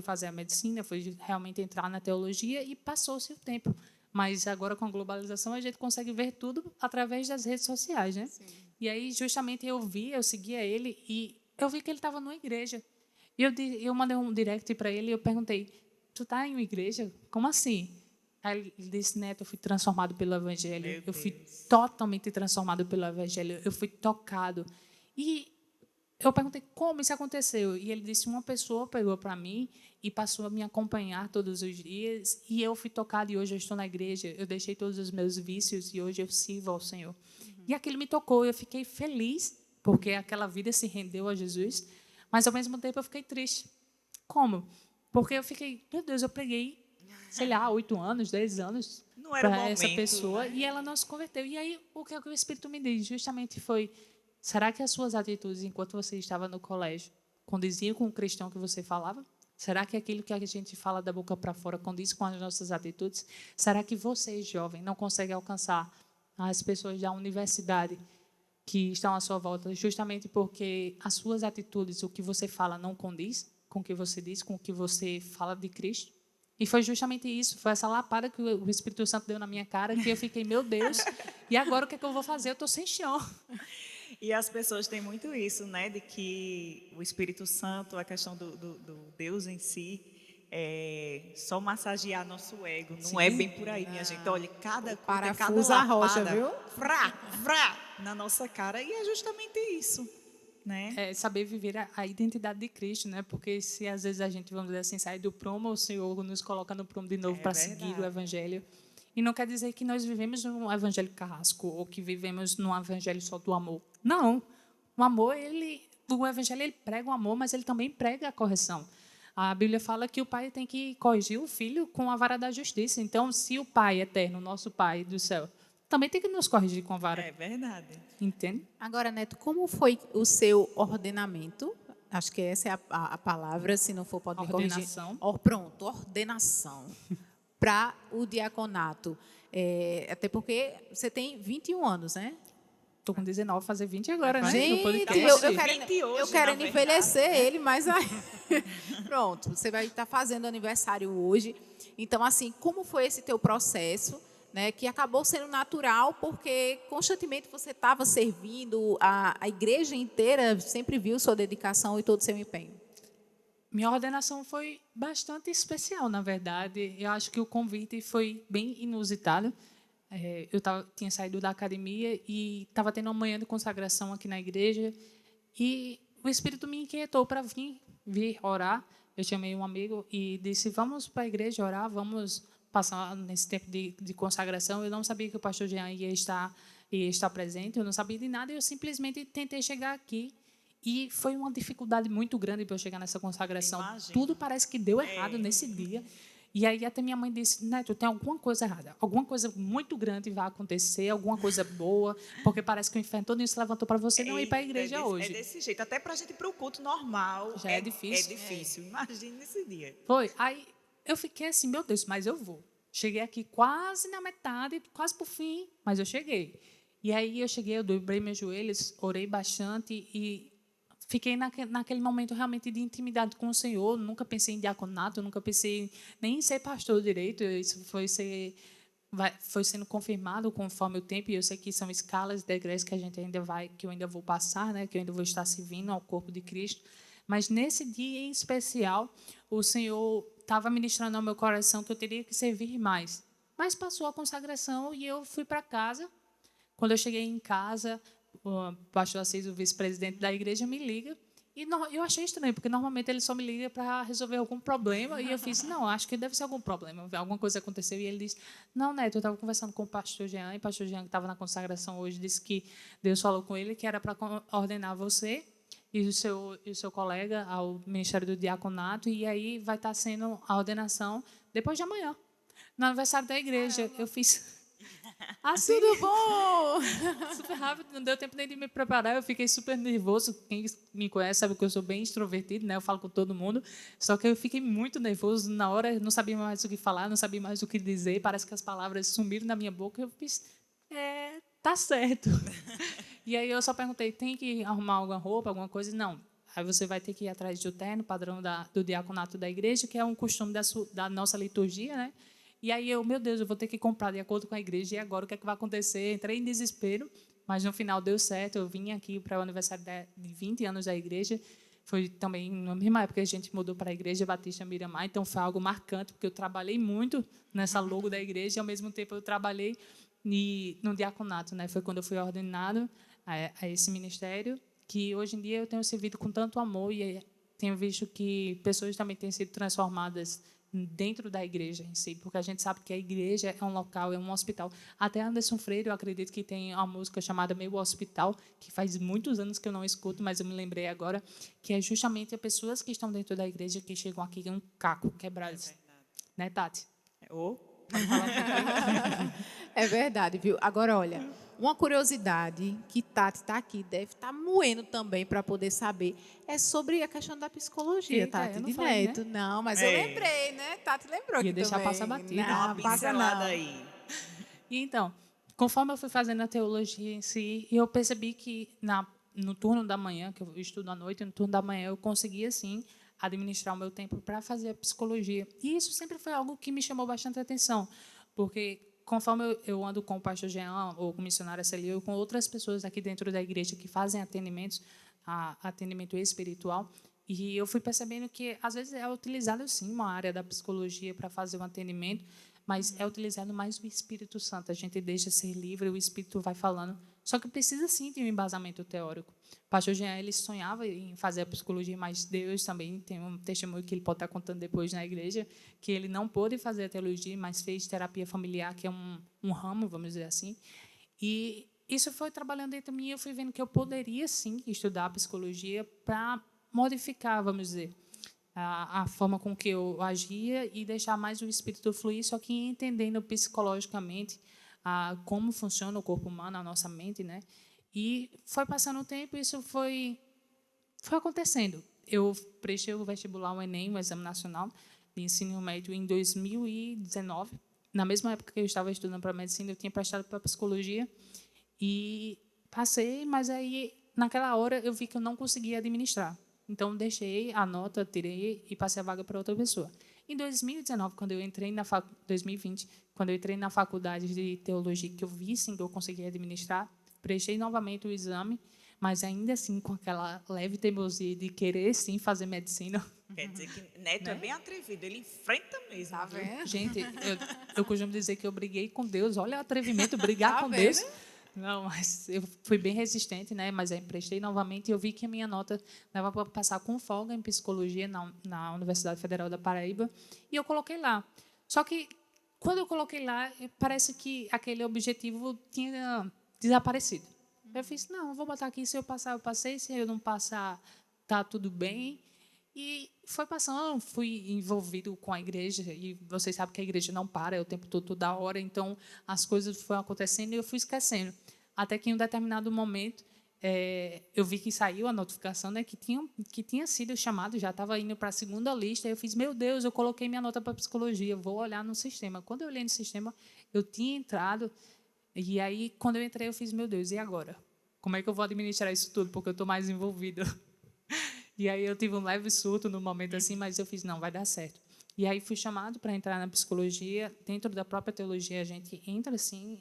C: fazer a medicina, fui realmente entrar na teologia e passou-se o tempo. Mas agora com a globalização a gente consegue ver tudo através das redes sociais, né? Sim. E aí justamente eu seguia ele e eu vi que ele estava numa igreja. E eu mandei um direct para ele e eu perguntei, tu está em uma igreja? Como assim? Aí ele disse, Neto, eu fui transformado pelo Evangelho. Eu fui totalmente transformado pelo Evangelho. Eu fui tocado. E eu perguntei como isso aconteceu. E ele disse, uma pessoa pegou para mim e passou a me acompanhar todos os dias. E eu fui tocado e hoje eu estou na igreja. Eu deixei todos os meus vícios e hoje eu sirvo ao Senhor. E aquilo me tocou. Eu fiquei feliz porque aquela vida se rendeu a Jesus. Mas, ao mesmo tempo, eu fiquei triste. Como? Porque eu fiquei, meu Deus, eu preguei, sei lá, 8 anos, 10 anos para essa pessoa, né? E ela não se converteu. E aí, o que o Espírito me disse justamente foi, será que as suas atitudes, enquanto você estava no colégio, condiziam com o cristão que você falava? Será que aquilo que a gente fala da boca para fora condiz com as nossas atitudes? Será que você, jovem, não consegue alcançar as pessoas da universidade que estão à sua volta, justamente porque as suas atitudes, o que você fala, não condiz com o que você diz, com o que você fala de Cristo? E foi justamente isso, foi essa lapada que o Espírito Santo deu na minha cara, que eu fiquei, meu Deus, e agora o que é que eu vou fazer? Eu estou sem chão.
A: E as pessoas têm muito isso, né, de que o Espírito Santo, a questão do Deus em si, é só massagear nosso ego. Não Sim. É bem por aí, minha gente. Olha, cada coisa, cada lapada,
B: rocha, viu?
A: Na nossa cara. E é justamente isso, né?
C: É saber viver a identidade de Cristo, né? Porque se às vezes a gente, vamos dizer assim, sai do prumo, o Senhor nos coloca no prumo de novo para seguir o Evangelho. E não quer dizer que nós vivemos num evangelho carrasco ou que vivemos num evangelho só do amor. Não. O amor, o evangelho, ele prega o amor, mas ele também prega a correção. A Bíblia fala que o pai tem que corrigir o filho com a vara da justiça. Então, se o Pai eterno, nosso Pai do céu, também tem que nos corrigir com a vara.
A: É verdade.
C: Entende?
B: Agora, Neto, como foi o seu ordenamento? Acho que essa é a palavra, se não for, pode me corrigir. Pronto, ordenação. Para o diaconato. Até porque você tem 21 anos, né?
C: Estou com 19, fazer 20 agora, né?
B: Gente, eu quero envelhecer ele, mas aí... Pronto, você vai estar fazendo aniversário hoje. Então, assim, como foi esse teu processo, né, que acabou sendo natural, porque constantemente você estava servindo, a igreja inteira sempre viu sua dedicação e todo o seu empenho?
C: Minha ordenação foi bastante especial, na verdade. Eu acho que o convite foi bem inusitado. Eu tinha saído da academia e estava tendo uma manhã de consagração aqui na igreja. E o Espírito me inquietou para vir orar. Eu chamei um amigo e disse, vamos para a igreja orar, vamos passando nesse tempo de consagração, eu não sabia que o pastor Jean ia estar presente, eu não sabia de nada, e eu simplesmente tentei chegar aqui. E foi uma dificuldade muito grande para eu chegar nessa consagração.
A: Imagino.
C: Tudo parece que deu errado nesse dia. E aí até minha mãe disse, Neto, tem alguma coisa errada. Alguma coisa muito grande vai acontecer, alguma coisa boa, porque parece que o inferno todo se levantou para você não ir para a igreja hoje.
A: É desse jeito. Até para a gente ir para o culto normal.
C: Já é difícil.
A: É difícil. Imagine nesse dia.
C: Foi. Aí eu fiquei assim, meu Deus, mas eu vou. Cheguei aqui quase na metade, quase para o fim, mas eu cheguei. E aí eu cheguei, eu dobrei meus joelhos, orei bastante e fiquei naquele momento realmente de intimidade com o Senhor. Nunca pensei em diaconato, nunca pensei nem em ser pastor direito. Isso foi sendo confirmado conforme o tempo. E eu sei que são escalas da igreja que a gente que eu ainda vou passar, né? Que eu ainda vou estar servindo ao corpo de Cristo. Mas nesse dia em especial, o Senhor estava ministrando ao meu coração que eu teria que servir mais. Mas passou a consagração e eu fui para casa. Quando eu cheguei em casa, o pastor Assis, o vice-presidente da igreja, me liga. E eu achei estranho, porque normalmente ele só me liga para resolver algum problema. E eu fiz, não, acho que deve ser algum problema. Alguma coisa aconteceu. E ele disse, não, Neto, eu estava conversando com o pastor Jean. E o pastor Jean, que estava na consagração hoje, disse que Deus falou com ele que era para ordenar você e o seu colega ao Ministério do Diaconato. E aí vai estar sendo a ordenação depois de amanhã, no aniversário da igreja. Eu fiz...
B: Assim, tudo bom?
C: Super rápido, não deu tempo nem de me preparar, eu fiquei super nervoso. Quem me conhece sabe que eu sou bem extrovertido, né? Eu falo com todo mundo, só que eu fiquei muito nervoso na hora, não sabia mais o que falar, não sabia mais o que dizer, parece que as palavras sumiram na minha boca. Eu fiz, tá certo. E aí eu só perguntei, tem que arrumar alguma roupa, alguma coisa? Não. Aí você vai ter que ir atrás de um terno, padrão do diaconato da igreja, que é um costume da nossa liturgia, né? E aí meu Deus, eu vou ter que comprar de acordo com a igreja, e agora o que é que vai acontecer? Entrei em desespero, mas no final deu certo. Eu vim aqui para o aniversário de 20 anos da igreja. Foi também na mesma época que a gente mudou para a Igreja Batista Miramar, então foi algo marcante, porque eu trabalhei muito nessa logo da igreja, e ao mesmo tempo eu trabalhei no diaconato, né? Foi quando eu fui ordenado a esse ministério, que hoje em dia eu tenho servido com tanto amor e tenho visto que pessoas também têm sido transformadas dentro da igreja em si, porque a gente sabe que a igreja é um local, é um hospital. Até Anderson Freire, eu acredito que tem uma música chamada Meu Hospital, que faz muitos anos que eu não escuto, mas eu me lembrei agora, que é justamente as pessoas que estão dentro da igreja que chegam aqui com um caco quebrado. Né, Tati?
B: É verdade, viu? Agora, olha, uma curiosidade que Tati está aqui, deve estar moendo também para poder saber, é sobre a questão da psicologia,
C: Eita,
B: Tati,
C: eu não
B: de
C: falei,
B: Neto.
C: né?
B: Não, mas eu lembrei, né? Tati lembrou
C: Ia
B: aqui
C: deixar
B: também.
C: passar batida.
A: Dá uma
B: Não, passa
A: pincelada
B: não.
A: aí.
C: E então, conforme eu fui fazendo a teologia em si, eu percebi que no turno da manhã, que eu estudo à noite, no turno da manhã eu conseguia, sim, administrar o meu tempo para fazer a psicologia. E isso sempre foi algo que me chamou bastante atenção, porque conforme eu ando com o pastor Jean, ou com o missionário Celio, ou com outras pessoas aqui dentro da igreja que fazem atendimento espiritual, e eu fui percebendo que, às vezes, é utilizado, sim, uma área da psicologia para fazer um atendimento, mas é utilizado mais o Espírito Santo. A gente deixa ser livre, o Espírito vai falando. Só que precisa, sim, de um embasamento teórico. O pastor Jean, ele sonhava em fazer a psicologia, mas Deus também tem um testemunho que ele pode estar contando depois na igreja, que ele não pôde fazer a teologia, mas fez terapia familiar, que é um ramo, vamos dizer assim. E isso foi trabalhando dentro de mim, eu fui vendo que eu poderia, sim, estudar a psicologia para modificar, vamos dizer, a forma com que eu agia e deixar mais o espírito fluir, só que entendendo psicologicamente como funciona o corpo humano, a nossa mente, né? E foi passando o tempo, isso foi acontecendo. Eu prestei o vestibular, o Enem, o Exame Nacional de Ensino Médio, em 2019. Na mesma época que eu estava estudando para medicina, eu tinha prestado para psicologia e passei, mas aí, naquela hora, eu vi que eu não conseguia administrar. Então, deixei a nota, tirei e passei a vaga para outra pessoa. Em 2019, quando eu entrei 2020, quando eu entrei na faculdade de teologia, que eu vi, sim, que eu conseguia administrar, prestei novamente o exame, mas ainda assim com aquela leve teimosia de querer, sim, fazer medicina.
A: Quer dizer que Neto é bem atrevido, ele enfrenta mesmo.
B: Tá
A: viu?
B: vendo?
C: Gente, eu costumo dizer que eu briguei com Deus. Olha o atrevimento, brigar
B: Tá
C: com
B: vendo?
C: Deus. Não, mas eu fui bem resistente, né? Mas aí prestei novamente e eu vi que a minha nota dava para passar com folga em psicologia na Universidade Federal da Paraíba e eu coloquei lá. Só que quando eu coloquei lá, parece que aquele objetivo tinha desaparecido. Eu fiz, não, eu vou botar aqui, se eu passar, eu passei, se eu não passar, tá tudo bem. E foi passando, fui envolvido com a igreja, e vocês sabem que a igreja não para, é o tempo todo, toda hora, então as coisas foram acontecendo e eu fui esquecendo. Até que em um determinado momento, eu vi que saiu a notificação, né, que tinha sido chamado, já estava indo para a segunda lista, e eu fiz, meu Deus, eu coloquei minha nota para psicologia, vou olhar no sistema. Quando eu olhei no sistema, eu tinha entrado, e aí, quando eu entrei, eu fiz, meu Deus, e agora? Como é que eu vou administrar isso tudo, porque eu estou mais envolvida? E aí eu tive um leve surto no momento assim, mas eu fiz, não, vai dar certo. E aí fui chamado para entrar na psicologia. Dentro da própria teologia, a gente entra, assim,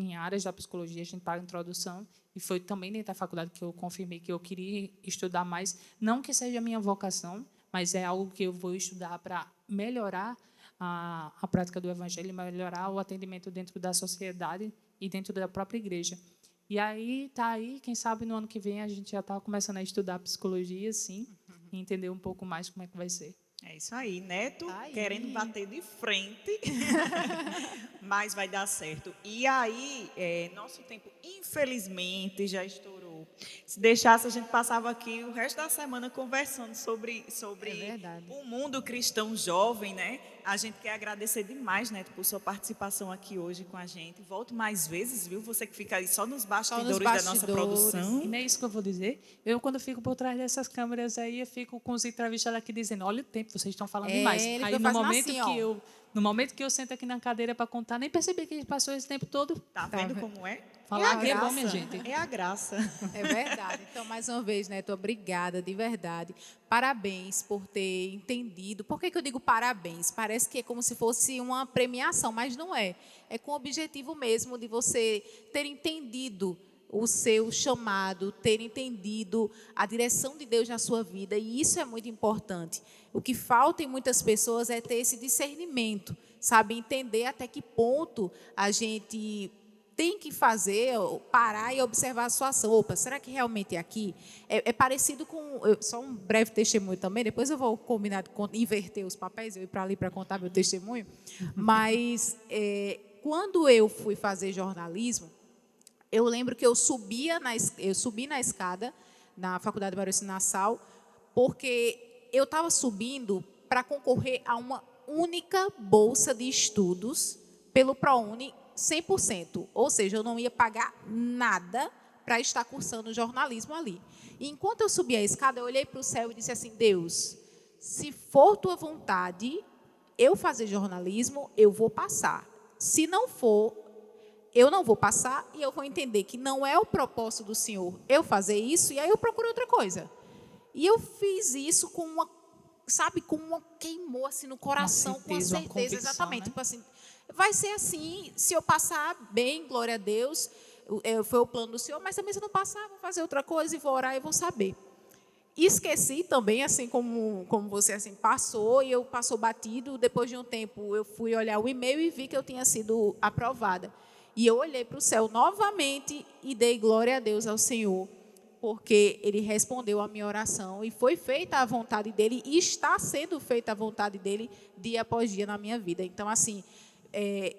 C: em áreas da psicologia, a gente paga introdução. E foi também dentro da faculdade que eu confirmei que eu queria estudar mais. Não que seja a minha vocação, mas é algo que eu vou estudar para melhorar a prática do evangelho, melhorar o atendimento dentro da sociedade e dentro da própria igreja. E aí, quem sabe no ano que vem a gente já está começando a estudar psicologia, sim, e entender um pouco mais como é que vai ser.
A: É isso aí, Neto
B: Tá aí.
A: querendo bater de frente, mas vai dar certo. E aí, nosso tempo, infelizmente, já estourou. Se deixasse, a gente passava aqui o resto da semana conversando sobre
B: É verdade.
A: o mundo cristão jovem, né? A gente quer agradecer demais, Neto, por sua participação aqui hoje com a gente. Volte mais vezes, viu? Você que fica aí só nos bastidores da nossa
B: bastidores.
A: produção.
C: E não é isso que eu vou dizer. Eu, quando fico por trás dessas câmeras aí, eu fico com os entrevistados aqui dizendo, olha o tempo, vocês estão falando demais.
B: Ele
C: Aí,
B: foi fazendo assim, ó.
C: no momento que eu sento aqui na cadeira para contar, nem percebi que a gente passou esse tempo todo.
A: Tá vendo como é?
C: Falar
A: é a
C: aqui é bom,
A: graça.
C: minha gente.
A: É a graça.
B: É verdade. Então, mais uma vez, Neto, obrigada, de verdade. Parabéns por ter entendido. Por que eu digo parabéns? Parece que é como se fosse uma premiação, mas não é. É com o objetivo mesmo de você ter entendido o seu chamado, ter entendido a direção de Deus na sua vida, e isso é muito importante. O que falta em muitas pessoas é ter esse discernimento, sabe, entender até que ponto a gente tem que fazer, parar e observar a situação. Opa, será que realmente é aqui? É parecido com... só um breve testemunho também, depois eu vou combinar de inverter os papéis, eu ir para ali para contar meu testemunho, mas quando eu fui fazer jornalismo, eu lembro que eu subi na escada, na Faculdade Maurício Nassau, porque eu estava subindo para concorrer a uma única bolsa de estudos pelo ProUni 100%. Ou seja, eu não ia pagar nada para estar cursando jornalismo ali. E enquanto eu subia a escada, eu olhei para o céu e disse assim, Deus, se for tua vontade eu fazer jornalismo, eu vou passar. Se não for, eu não vou passar e eu vou entender que não é o propósito do Senhor eu fazer isso, e aí eu procuro outra coisa. E eu fiz isso com uma, sabe, com uma queimou assim no coração, com a certeza, exatamente, né? Tipo assim, vai ser assim, se eu passar bem, glória a Deus, foi o plano do Senhor, mas também se eu não passar, vou fazer outra coisa e vou orar e vou saber. Esqueci também, assim como você assim, passou, e eu passou batido, depois de um tempo eu fui olhar o e-mail e vi que eu tinha sido aprovada. E eu olhei para o céu novamente e dei glória a Deus ao Senhor, porque Ele respondeu a minha oração e foi feita a vontade dEle e está sendo feita a vontade dEle dia após dia na minha vida. Então, assim,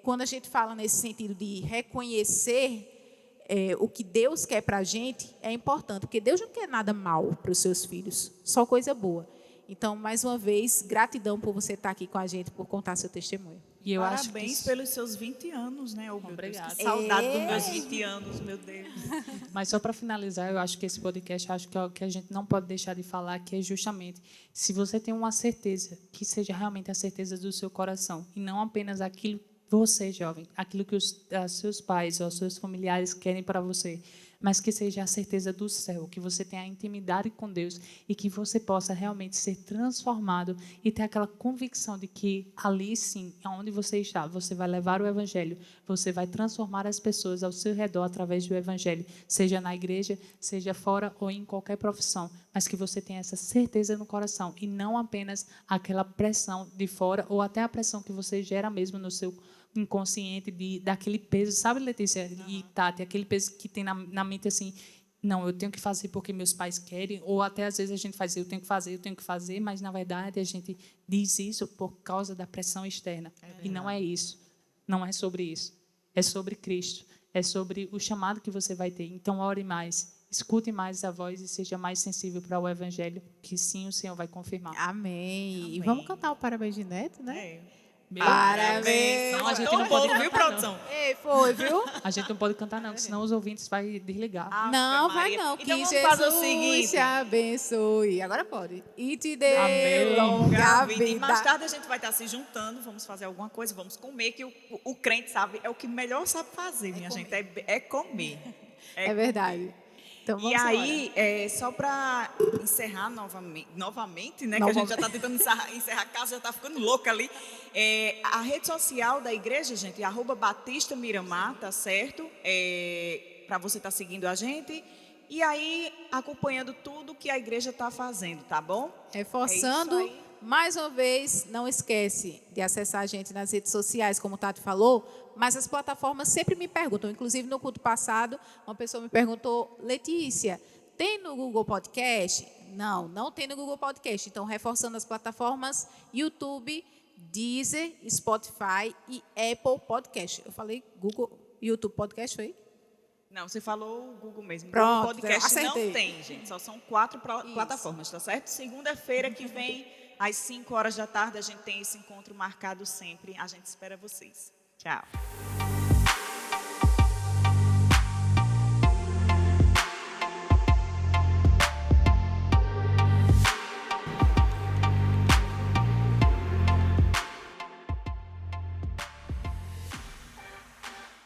B: quando a gente fala nesse sentido de reconhecer o que Deus quer para a gente, é importante, porque Deus não quer nada mal para os seus filhos, só coisa boa. Então, mais uma vez, gratidão por você estar aqui com a gente, por contar seu testemunho.
C: E eu
A: Parabéns
C: acho que
A: pelos seus 20 anos, né? Oh, meu Deus,
C: Obrigada.
A: que saudade dos meus 20 anos, meu Deus.
C: Mas só para finalizar, eu acho que esse podcast, acho que é o que a gente não pode deixar de falar, que é justamente, se você tem uma certeza, que seja realmente a certeza do seu coração, e não apenas aquilo que você, jovem, aquilo que os seus pais ou os seus familiares querem para você, mas que seja a certeza do céu, que você tenha a intimidade com Deus e que você possa realmente ser transformado e ter aquela convicção de que ali sim, onde você está, você vai levar o evangelho, você vai transformar as pessoas ao seu redor através do evangelho, seja na igreja, seja fora ou em qualquer profissão, mas que você tenha essa certeza no coração e não apenas aquela pressão de fora ou até a pressão que você gera mesmo no seu inconsciente daquele peso, sabe, Letícia e Tati, aquele peso que tem na mente assim, não, eu tenho que fazer porque meus pais querem, ou até às vezes a gente faz, eu tenho que fazer, mas na verdade a gente diz isso por causa da pressão externa, e não é isso. Não é sobre isso. É sobre Cristo. É sobre o chamado que você vai ter. Então, ore mais. Escute mais a voz e seja mais sensível para o Evangelho, que sim, o Senhor vai confirmar.
B: Amém. E
A: Amém.
B: vamos cantar o Parabéns de Neto, né?
A: É.
B: Parabéns.
C: Não, a gente
A: Todo
C: não pode
A: bolo, viu,
C: cantar,
A: produção?
B: Ei, foi, viu?
C: A gente não pode cantar, não, senão os ouvintes vão desligar.
A: Ave
B: Não, vai
A: Maria.
B: não.
A: Então
B: Que
A: vamos
B: Jesus
A: fazer o seguinte.
B: te abençoe. Agora pode. E te dê
C: Amém.
B: longa
A: vida. E mais
B: vida.
A: tarde a gente vai estar se juntando, vamos fazer alguma coisa, vamos comer, que o crente sabe, é o que melhor sabe fazer, minha gente, é comer.
B: É verdade. Então
A: E
B: vamos
A: aí, só para encerrar novamente, né? Que a gente já está tentando encerrar a casa, já está ficando louca ali. A rede social da igreja, gente, é @Batista Miramar, tá certo? Para você estar seguindo a gente. E aí, acompanhando tudo que a igreja está fazendo, tá bom?
B: Reforçando,
A: É isso aí.
B: mais uma vez, não esquece de acessar a gente nas redes sociais, como o Tati falou, mas as plataformas sempre me perguntam. Inclusive, no culto passado, uma pessoa me perguntou, Letícia, tem no Google Podcast? Não, não tem no Google Podcast. Então, reforçando as plataformas, YouTube, Deezer, Spotify e Apple Podcast. Eu falei Google, YouTube Podcast, foi?
A: Não, você falou o Google mesmo.
B: Pronto,
A: O podcast
B: acertei.
A: não tem, gente. Só são 4 plataformas, tá certo? Segunda-feira que vem, às 5 horas da tarde, a gente tem esse encontro marcado sempre. A gente espera vocês. Tchau.